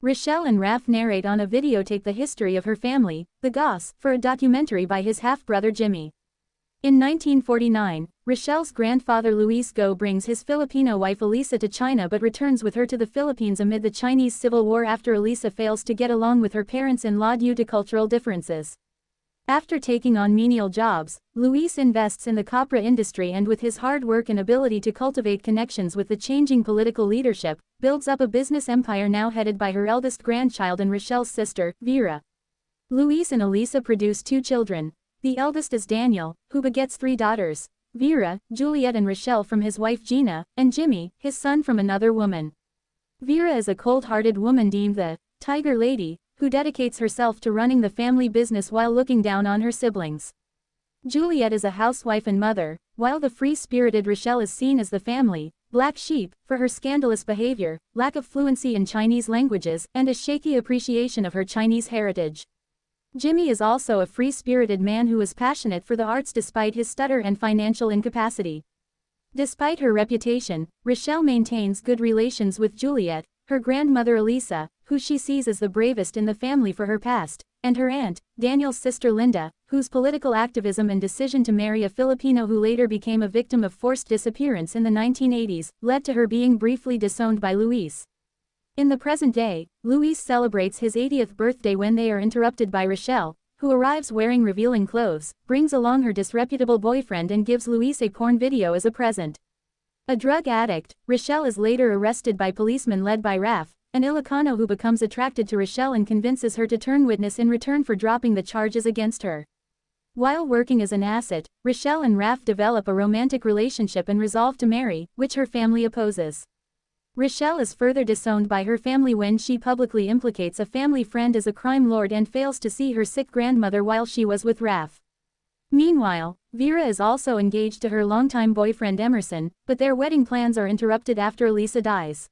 Rochelle and Raf narrate on a videotape the history of her family, the Goss, for a documentary by his half-brother Jimmy. In 1949, Rochelle's grandfather Luis Go brings his Filipino wife Elisa to China but returns with her to the Philippines amid the Chinese Civil War after Elisa fails to get along with her parents-in-law due to cultural differences. After taking on menial jobs, Luis invests in the copra industry and with his hard work and ability to cultivate connections with the changing political leadership, builds up a business empire now headed by her eldest grandchild and Rochelle's sister, Vera. Luis and Elisa produce 2 children. The eldest is Daniel, who begets 3 daughters, Vera, Juliet and Rochelle from his wife Gina, and Jimmy, his son from another woman. Vera is a cold-hearted woman deemed the Tiger Lady, who dedicates herself to running the family business while looking down on her siblings. Juliet is a housewife and mother, while the free-spirited Rochelle is seen as the family black sheep for her scandalous behavior, lack of fluency in Chinese languages, and a shaky appreciation of her Chinese heritage. Jimmy is also a free-spirited man who is passionate for the arts despite his stutter and financial incapacity. Despite her reputation, Rochelle maintains good relations with Juliet, her grandmother Elisa, who she sees as the bravest in the family for her past, and her aunt, Daniel's sister Linda, whose political activism and decision to marry a Filipino who later became a victim of forced disappearance in the 1980s, led to her being briefly disowned by Luis. In the present day, Luis celebrates his 80th birthday when they are interrupted by Rochelle, who arrives wearing revealing clothes, brings along her disreputable boyfriend and gives Luis a porn video as a present. A drug addict, Rochelle is later arrested by policemen led by Raf, an Ilocano who becomes attracted to Rochelle and convinces her to turn witness in return for dropping the charges against her. While working as an asset, Rochelle and Raf develop a romantic relationship and resolve to marry, which her family opposes. Rochelle is further disowned by her family when she publicly implicates a family friend as a crime lord and fails to see her sick grandmother while she was with Raf. Meanwhile, Vera is also engaged to her longtime boyfriend Emerson, but their wedding plans are interrupted after Elisa dies.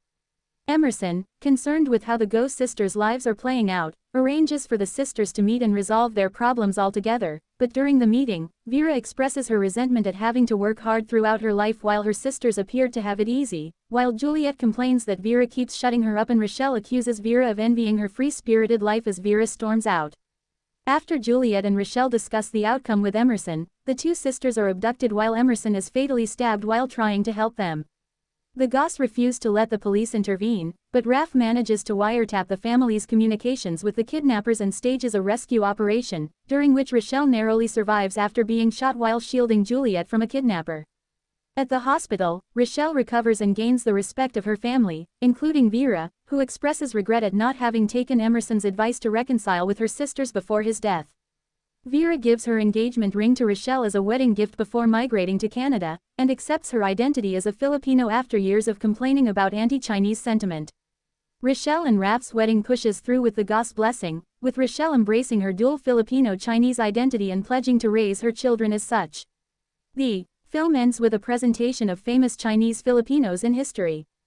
Emerson, concerned with how the Go sisters' lives are playing out, arranges for the sisters to meet and resolve their problems altogether, but during the meeting, Vera expresses her resentment at having to work hard throughout her life while her sisters appeared to have it easy, while Juliet complains that Vera keeps shutting her up and Rochelle accuses Vera of envying her free-spirited life as Vera storms out. After Juliet and Rochelle discuss the outcome with Emerson, the 2 sisters are abducted while Emerson is fatally stabbed while trying to help them. The Goss refuse to let the police intervene, but Raf manages to wiretap the family's communications with the kidnappers and stages a rescue operation, during which Rochelle narrowly survives after being shot while shielding Juliet from a kidnapper. At the hospital, Rochelle recovers and gains the respect of her family, including Vera, who expresses regret at not having taken Emerson's advice to reconcile with her sisters before his death. Vera gives her engagement ring to Rochelle as a wedding gift before migrating to Canada, and accepts her identity as a Filipino after years of complaining about anti-Chinese sentiment. Rochelle and Raf's wedding pushes through with the Goss blessing, with Rochelle embracing her dual Filipino-Chinese identity and pledging to raise her children as such. The film ends with a presentation of famous Chinese Filipinos in history.